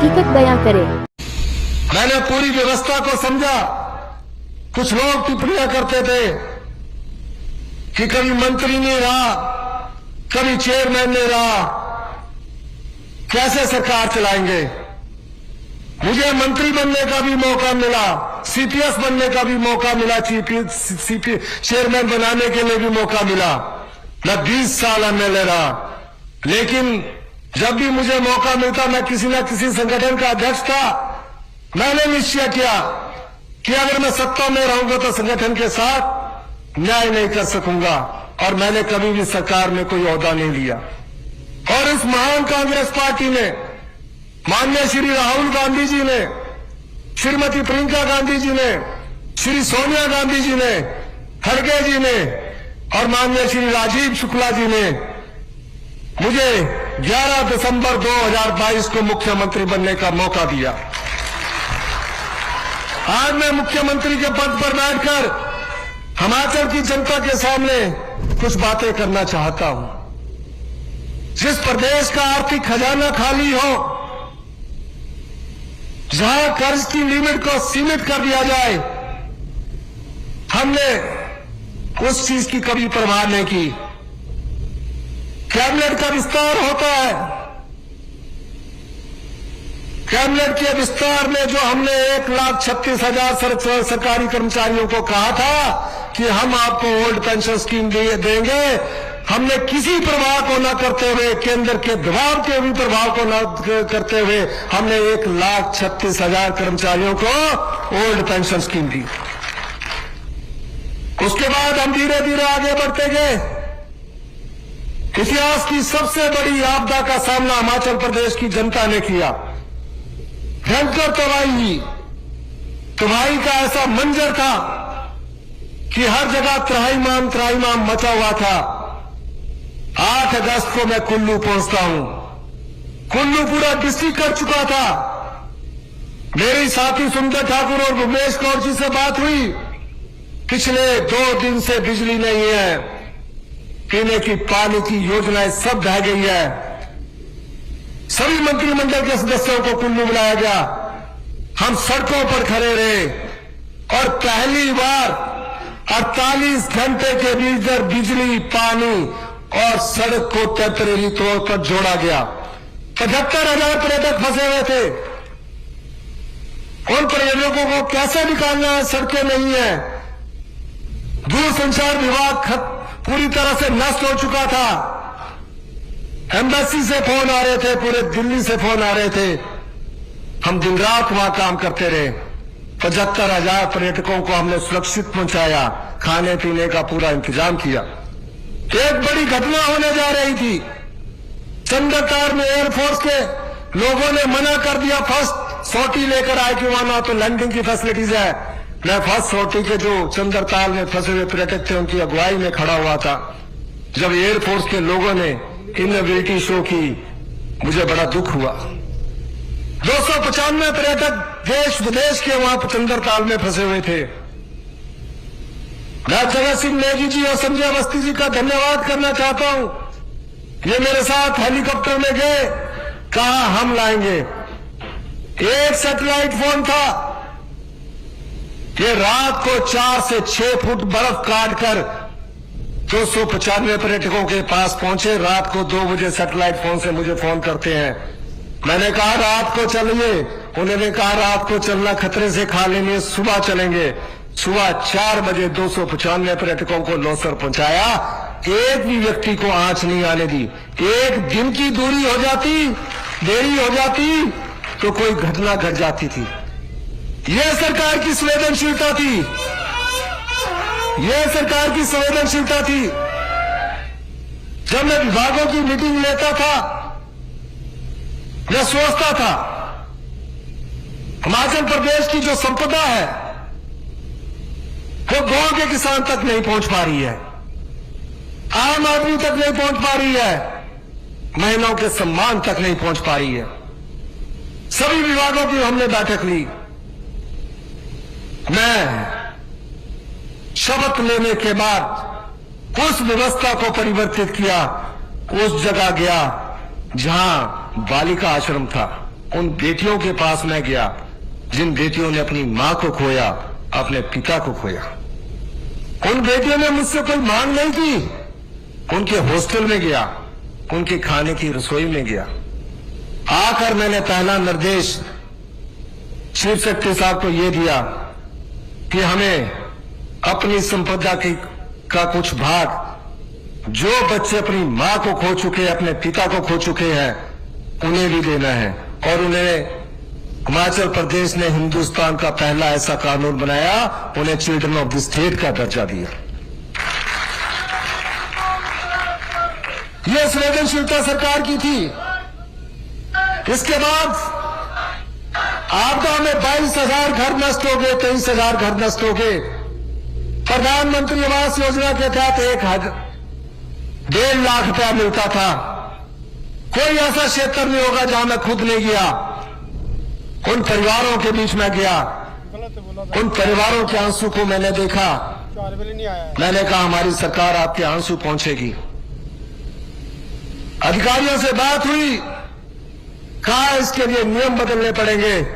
हकीकत बयां करे। मैंने पूरी व्यवस्था को समझा। कुछ लोग टिप्पणियां करते थे कि कभी मंत्री नहीं रहा, कभी चेयरमैन नहीं रहा, कैसे सरकार चलाएंगे। मुझे मंत्री बनने का भी मौका मिला, सीपीएस बनने का भी मौका मिला, चेयरमैन बनाने के लिए भी मौका मिला। मैं 20 साल एमएलए रहा, लेकिन जब भी मुझे मौका मिलता मैं किसी न किसी संगठन का अध्यक्ष था। मैंने निश्चय किया कि अगर मैं सत्ता में रहूंगा तो संगठन के साथ न्याय नहीं कर सकूंगा, और मैंने कभी भी सरकार में कोई ओहदा नहीं लिया। और इस महान कांग्रेस पार्टी ने, माननीय श्री राहुल गांधी जी ने, श्रीमती प्रियंका गांधी जी ने, श्री सोनिया गांधी जी ने, खड़गे जी ने और माननीय श्री राजीव शुक्ला जी ने मुझे 11 दिसंबर 2022 को मुख्यमंत्री बनने का मौका दिया। आज मैं मुख्यमंत्री के पद पर बैठकर हिमाचल की जनता के सामने कुछ बातें करना चाहता हूं। जिस प्रदेश का आर्थिक खजाना खाली हो, जहां कर्ज की लिमिट को सीमित कर दिया जाए, हमने उस चीज की कभी परवाह नहीं की। कैबिनेट का विस्तार होता है, कैबिनेट के विस्तार में जो हमने 1,36,000 सरकारी कर्मचारियों को कहा था कि हम आपको ओल्ड पेंशन स्कीम देंगे, हमने किसी प्रभाव को न करते हुए, केंद्र के दबाव के भी प्रभाव को न करते हुए, हमने 1,36,000 कर्मचारियों को ओल्ड पेंशन स्कीम दी। उसके बाद हम धीरे धीरे आगे बढ़ते गए। इतिहास की सबसे बड़ी आपदा का सामना हिमाचल प्रदेश की जनता ने किया। भयंकर तबाही का ऐसा मंजर था कि हर जगह त्राहिमाम मचा हुआ था। 8 अगस्त को मैं कुल्लू पहुंचता हूं। कुल्लू पूरा डिस्ट्रिक्ट कर चुका था। मेरी साथी सुंदर ठाकुर और भुवनेश कौर जी से बात हुई। पिछले 2 दिन से बिजली नहीं है, पीने की पानी की योजनाएं सब ढह गई है। सभी मंत्रिमंडल के सदस्यों को कुल्लू बुलाया गया। हम सड़कों पर खड़े रहे और पहली बार 48 घंटे के भीतर बिजली, पानी और सड़क को टेम्परेरी तौर पर जोड़ा गया। 75,000 पर्यटक फंसे हुए थे। उन पर्यटकों को कैसे निकालना है, सड़कें नहीं है। दूरसंचार विभाग पूरी तरह से नष्ट हो चुका था। एम्बेसी से फोन आ रहे थे, पूरे दिल्ली से फोन आ रहे थे। हम दिन रात वहां काम करते रहे। 75,000 पर्यटकों को हमने सुरक्षित पहुंचाया, खाने पीने का पूरा इंतजाम किया। एक बड़ी घटना होने जा रही थी। चंद्रताल में एयरफोर्स के लोगों ने मना कर दिया, फर्स्ट सॉर्टी लेकर आए कि वहां ना तो लैंडिंग की फैसिलिटीज है। मैं फर्स्ट सॉर्टी के जो चंद्रताल में फंसे हुए पर्यटक थे उनकी अगुवाई में खड़ा हुआ था। जब एयरफोर्स के लोगों ने इनएबिलिटी शो की, मुझे बड़ा दुख हुआ। 295 पर्यटक देश विदेश के वहां चंद्रताल में फंसे हुए थे। मैं जगत सिंह नेगी जी और संजय अवस्थी जी का धन्यवाद करना चाहता हूं। ये मेरे साथ हेलीकॉप्टर में गए, कहा हम लाएंगे। एक सैटेलाइट फोन था, ये रात को 4 से 6 फुट बर्फ काटकर 295 पर्यटकों के पास पहुंचे। रात को 2 बजे सैटेलाइट फोन से मुझे फोन करते हैं। मैंने कहा रात को चलिए, उन्होंने कहा रात को चलना खतरे से खाली नहीं, सुबह चलेंगे। सुबह 4 बजे 295 पर्यटकों को लोसर पहुंचाया। एक भी व्यक्ति को आंच नहीं आने दी। एक दिन की दूरी हो जाती, देरी हो जाती तो कोई घटना घट जाती थी। यह सरकार की संवेदनशीलता थी, यह सरकार की संवेदनशीलता थी। जब मैं विभागों की मीटिंग लेता था, मैं सोचता था हिमाचल प्रदेश की जो संपदा है वो गांव के किसान तक नहीं पहुंच पा रही है, आम आदमी तक नहीं पहुंच पा रही है, महिलाओं के सम्मान तक नहीं पहुंच पा रही है। सभी विभागों की हमने बैठक ली। मैं शपथ लेने के बाद उस व्यवस्था को परिवर्तित किया, उस जगह गया जहां बालिका आश्रम था। उन बेटियों के पास मैं गया जिन बेटियों ने अपनी मां को खोया, अपने पिता को खोया। उन बेटियों ने मुझसे कोई मांग नहीं की। उनके हॉस्टल में गया, उनके खाने की रसोई में गया। आकर मैंने पहला निर्देश चीफ सेक्रेटरी साहब को यह दिया कि हमें अपनी संपदा का कुछ भाग जो बच्चे अपनी मां को खो चुके, अपने पिता को खो चुके हैं, उन्हें भी देना है। और उन्हें हिमाचल प्रदेश ने हिंदुस्तान का पहला ऐसा कानून बनाया, उन्हें चिल्ड्रन ऑफ द स्टेट का दर्जा दिया। यह संवेदनशीलता सरकार की थी। इसके बाद आपदा में 22,000 घर नष्ट हो गए, 23,000 घर नष्ट हो गए। प्रधानमंत्री आवास योजना के तहत 1.5 लाख रुपया मिलता था। कोई ऐसा क्षेत्र नहीं होगा जहां मैं खुद नहीं गया। उन परिवारों के बीच में गया, उन परिवारों के आंसू को मैंने देखा। मैंने कहा हमारी सरकार आपके आंसू पहुंचेगी। अधिकारियों से बात हुई, कहा इसके लिए नियम बदलने पड़ेंगे।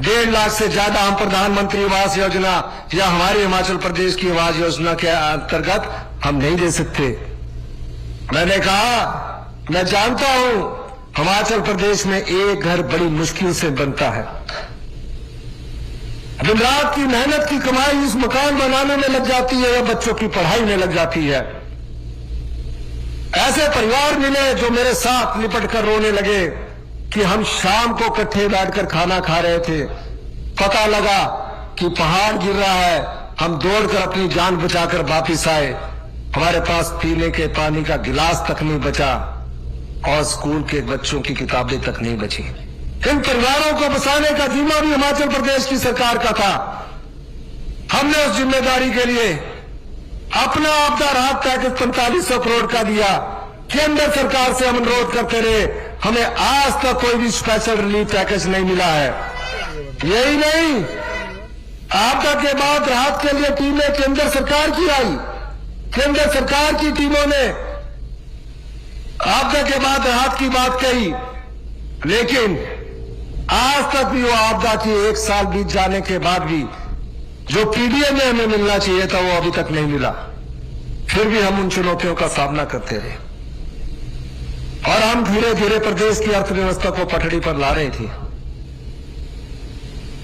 1.5 लाख से ज्यादा हम प्रधानमंत्री आवास योजना या हमारी हिमाचल प्रदेश की आवास योजना के अंतर्गत हम नहीं दे सकते। मैंने कहा मैं जानता हूं हिमाचल प्रदेश में एक घर बड़ी मुश्किल से बनता है। दिन रात की मेहनत की कमाई उस मकान बनाने में लग जाती है या बच्चों की पढ़ाई में लग जाती है। ऐसे परिवार मिले जो मेरे साथ लिपट कर रोने लगे कि हम शाम को इकट्ठे बैठकर खाना खा रहे थे, पता लगा कि पहाड़ गिर रहा है, हम दौड़कर अपनी जान बचाकर वापिस आए, हमारे पास पीने के पानी का गिलास तक नहीं बचा और स्कूल के बच्चों की किताबें तक नहीं बची। इन परिवारों को बचाने का जिम्मा भी हिमाचल प्रदेश की सरकार का था। हमने उस जिम्मेदारी के लिए अपना आपदा राहत पैकेज 4500 करोड़ का दिया। केंद्र सरकार से हम अनुरोध करते रहे, हमें आज तक कोई भी स्पेशल रिलीफ पैकेज नहीं मिला है। यही नहीं, आपदा के बाद राहत के लिए टीमें केंद्र सरकार की आई। केंद्र सरकार की टीमों ने आपदा के बाद राहत की बात कही, लेकिन आज तक भी वो आपदा की 1 साल बीत जाने के बाद भी जो पीडीएम में हमें मिलना चाहिए था वो अभी तक नहीं मिला। फिर भी हम उन चुनौतियों का सामना करते रहे और हम धीरे धीरे प्रदेश की अर्थव्यवस्था को पटड़ी पर ला रहे थे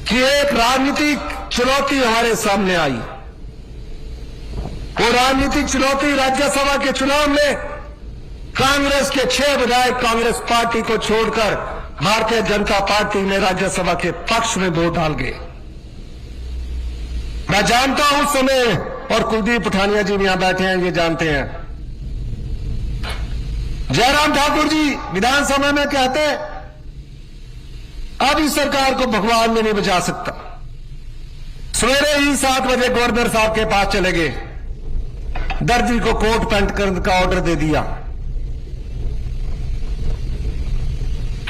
कि एक राजनीतिक चुनौती हमारे सामने आई। वो राजनीतिक चुनौती राज्यसभा के चुनाव में कांग्रेस के 6 विधायक कांग्रेस पार्टी को छोड़कर भारतीय जनता पार्टी में राज्यसभा के पक्ष में वोट डाल गए। मैं जानता हूं उस समय, और कुलदीप पठानिया जी यहां बैठे हैं, ये जानते हैं। जयराम ठाकुर जी विधानसभा में कहते हैं अब इस सरकार को भगवान में नहीं बचा सकता। सवेरे ही 7 बजे गवर्नर साहब के पास चले गए, दर्जी को कोट पैंट करने का ऑर्डर दे दिया।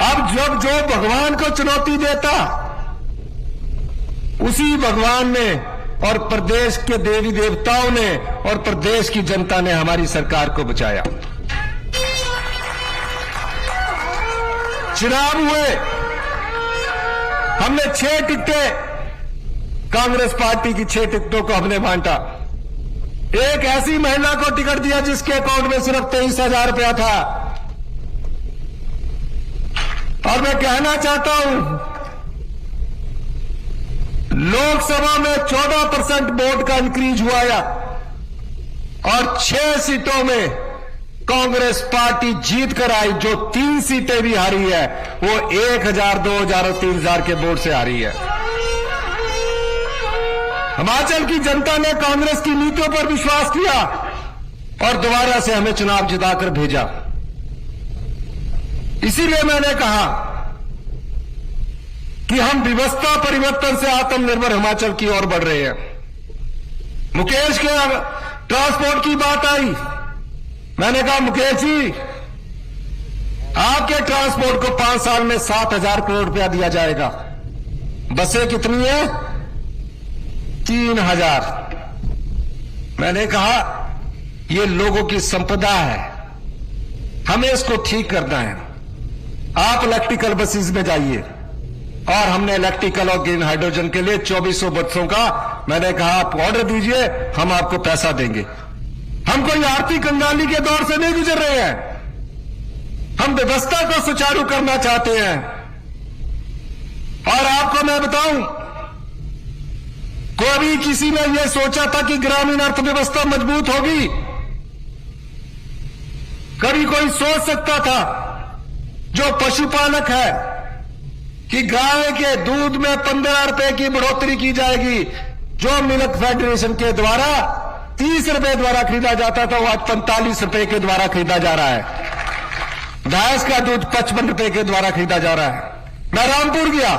अब जब जो भगवान को चुनौती देता, उसी भगवान ने और प्रदेश के देवी देवताओं ने और प्रदेश की जनता ने हमारी सरकार को बचाया। चुनाव हुए, हमने 6 टिकटें, कांग्रेस पार्टी की 6 टिकटों को हमने बांटा। एक ऐसी महिला को टिकट दिया जिसके अकाउंट में सिर्फ 23,000 रुपया था। और मैं कहना चाहता हूं, लोकसभा में 14% वोट का इंक्रीज हुआ और 6 सीटों में कांग्रेस पार्टी जीत कर आई। जो 3 सीटें भी हारी है वो 1,000, 2,000 और 3,000 के वोट से हारी है। हिमाचल की जनता ने कांग्रेस की नीतियों पर विश्वास किया और दोबारा से हमें चुनाव जिताकर भेजा। इसीलिए मैंने कहा कि हम व्यवस्था परिवर्तन से आत्मनिर्भर हिमाचल की ओर बढ़ रहे हैं। मुकेश के ट्रांसपोर्ट की बात आई, मैंने कहा मुकेश जी आपके ट्रांसपोर्ट को 5 साल में 7,000 करोड़ रुपया दिया जाएगा। बसें कितनी है? 3,000। मैंने कहा ये लोगों की संपदा है, हमें इसको ठीक करना है। आप इलेक्ट्रिकल बसेस में जाइए। और हमने इलेक्ट्रिकल और ग्रीन हाइड्रोजन के लिए 2400 बसों का मैंने कहा आप ऑर्डर दीजिए, हम आपको पैसा देंगे। हम कोई आर्थिक कंगाली के दौर से नहीं गुजर रहे हैं, हम व्यवस्था को सुचारू करना चाहते हैं। और आपको मैं बताऊं, कभी किसी ने यह सोचा था कि ग्रामीण अर्थव्यवस्था मजबूत होगी? कभी कोई सोच सकता था जो पशुपालक है कि गाय के दूध में 15 रुपए की बढ़ोतरी की जाएगी, जो मिल्क फेडरेशन के द्वारा 30 रुपए द्वारा खरीदा जाता था वो आज 45 रुपए के द्वारा खरीदा जा रहा है। भैंस का दूध 55 रुपए के द्वारा खरीदा जा रहा है। मैं रामपुर गया,